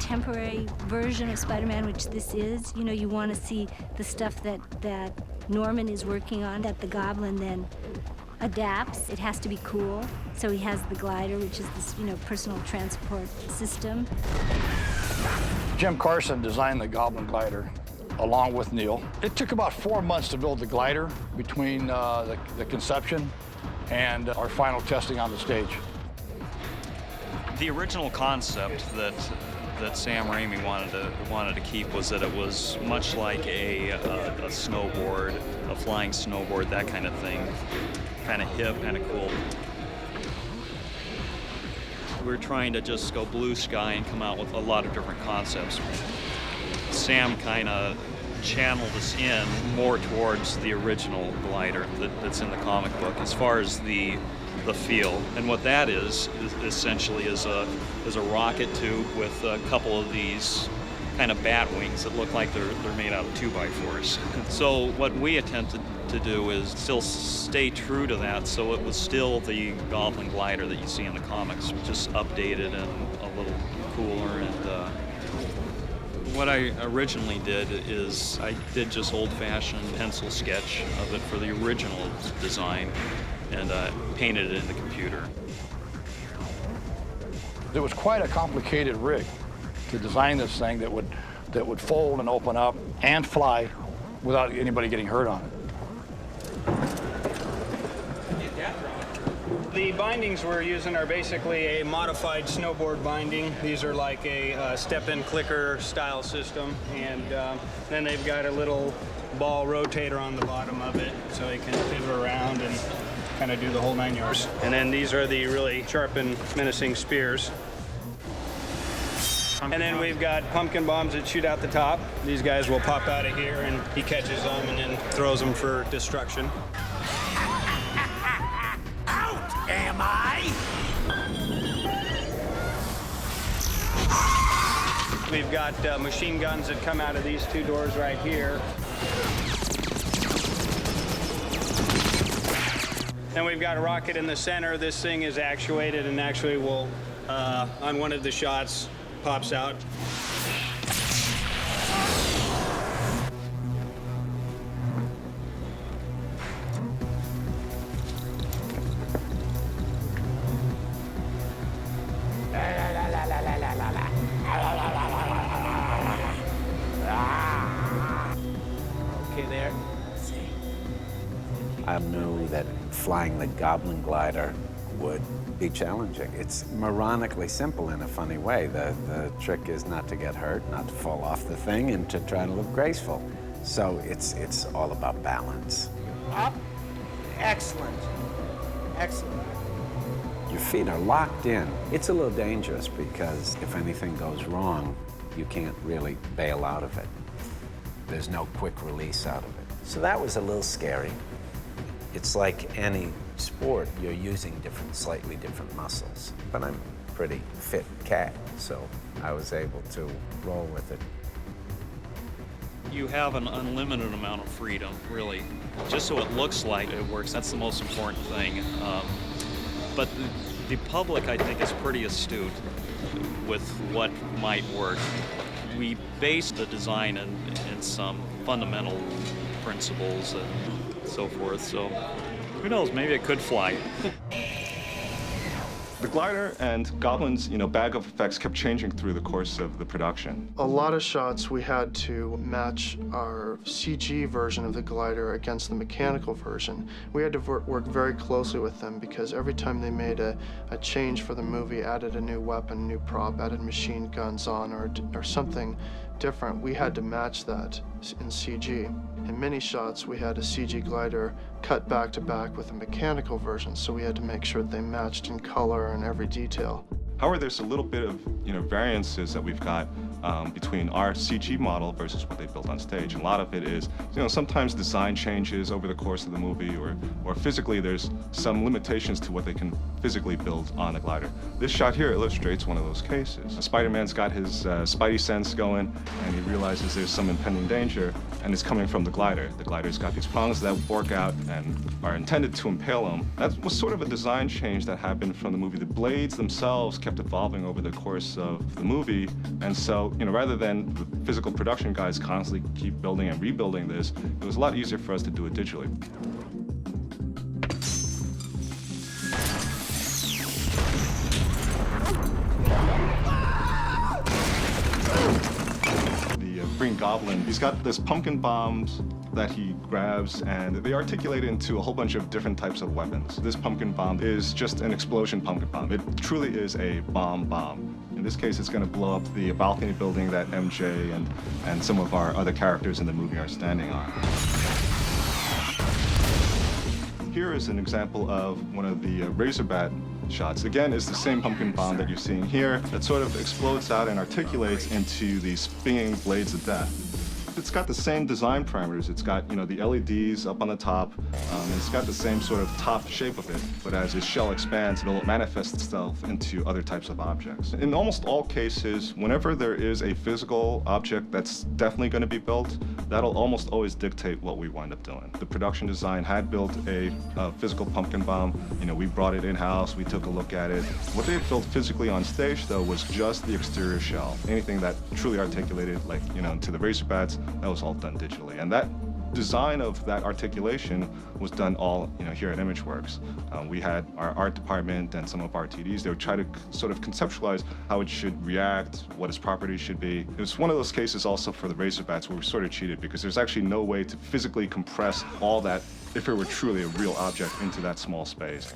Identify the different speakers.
Speaker 1: contemporary version of Spider-Man, which this is. You know, you want to see the stuff that Norman is working on, that the Goblin then adapts. It has to be cool. So he has the glider, which is this, you know, personal transport system.
Speaker 2: Jim Carson designed the Goblin glider along with Neil. It took about 4 months to build the glider between the conception and our final testing on the stage.
Speaker 3: The original concept that Sam Raimi wanted to keep was that it was much like a snowboard, a flying snowboard, that kind of thing, kind of hip, kind of cool. We were trying to just go blue sky and come out with a lot of different concepts. Sam kind of channeled us in more towards the original glider that's in the comic book as far as the feel. And what that is essentially is a rocket tube with a couple of these kind of bat wings that look like they're made out of 2x4s. So what we attempted to do is still stay true to that, so it was still the Goblin glider that you see in the comics, just updated and a little cooler. And what I originally did is I did just old-fashioned pencil sketch of it for the original design, and painted it in the computer.
Speaker 2: It was quite a complicated rig to design this thing that would fold and open up and fly without anybody getting hurt on it.
Speaker 4: The bindings we're using are basically a modified snowboard binding. These are like a step-in clicker style system, and then they've got a little ball rotator on the bottom of it so it can pivot around and kind of do the whole 9 yards. And then these are the really sharp and menacing spears. And then we've got pumpkin bombs that shoot out the top. These guys will pop out of here, and he catches them and then throws them for destruction.
Speaker 5: Out, am I?
Speaker 4: We've got machine guns that come out of these two doors right here. Then we've got a rocket in the center. This thing is actuated and actually will, on one of the shots, pops out.
Speaker 5: Okay there? I knew that flying the Goblin glider would be challenging. It's moronically simple in a funny way. The trick is not to get hurt, not to fall off the thing, and to try to look graceful. So it's all about balance.
Speaker 6: Up. Excellent. Excellent.
Speaker 5: Your feet are locked in. It's a little dangerous because if anything goes wrong, you can't really bail out of it. There's no quick release out of it. So that was a little scary. It's like any sport, you're using slightly different muscles. But I'm a pretty fit cat, so I was able to roll with it.
Speaker 3: You have an unlimited amount of freedom, really. Just so it looks like it works, that's the most important thing. But the public, I think, is pretty astute with what might work. We based the design in some fundamental principles and so forth, so who knows, maybe it could fly.
Speaker 7: The glider and Goblin's, bag of effects kept changing through the course of the production.
Speaker 8: A lot of shots we had to match our CG version of the glider against the mechanical version. We had to work very closely with them because every time they made a change for the movie, added a new weapon, new prop, added machine guns on or something different, we had to match that in CG. In many shots, we had a CG glider cut back to back with a mechanical version, so we had to make sure that they matched in color and every detail.
Speaker 7: However, there's a little bit of variances that we've got between our CG model versus what they built on stage. And a lot of it is, sometimes design changes over the course of the movie, or physically there's some limitations to what they can physically build on a glider. This shot here illustrates one of those cases. Spider-Man's got his spidey sense going, and he realizes there's some impending danger, and it's coming from the glider. The glider's got these prongs that fork out and are intended to impale him. That was sort of a design change that happened from the movie. The blades themselves kept evolving over the course of the movie, and so, rather than the physical production guys constantly keep building and rebuilding this, it was a lot easier for us to do it digitally. Green Goblin, he's got this pumpkin bombs that he grabs, and they articulate into a whole bunch of different types of weapons. This pumpkin bomb is just an explosion pumpkin bomb. It truly is a bomb. In this case, it's going to blow up the balcony building that MJ and some of our other characters in the movie are standing on. Here is an example of one of the Razorbat shots. Again, is the same pumpkin bomb that you're seeing here that sort of explodes out and articulates into these spinning blades of death. It's got the same design parameters. It's got, the LEDs up on the top, and it's got the same sort of top shape of it, but as its shell expands, it'll manifest itself into other types of objects. In almost all cases, whenever there is a physical object that's definitely going to be built, that'll almost always dictate what we wind up doing. The production design had built a physical pumpkin bomb. We brought it in-house, we took a look at it. What they had built physically on stage, though, was just the exterior shell. Anything that truly articulated, like, to the Razorbats, that was all done digitally. And that design of that articulation was done all here at ImageWorks. We had our art department and some of our TDs. They would try to sort of conceptualize how it should react, what its properties should be. It was one of those cases also for the Razorbats where we sort of cheated, because there's actually no way to physically compress all that, if it were truly a real object, into that small space.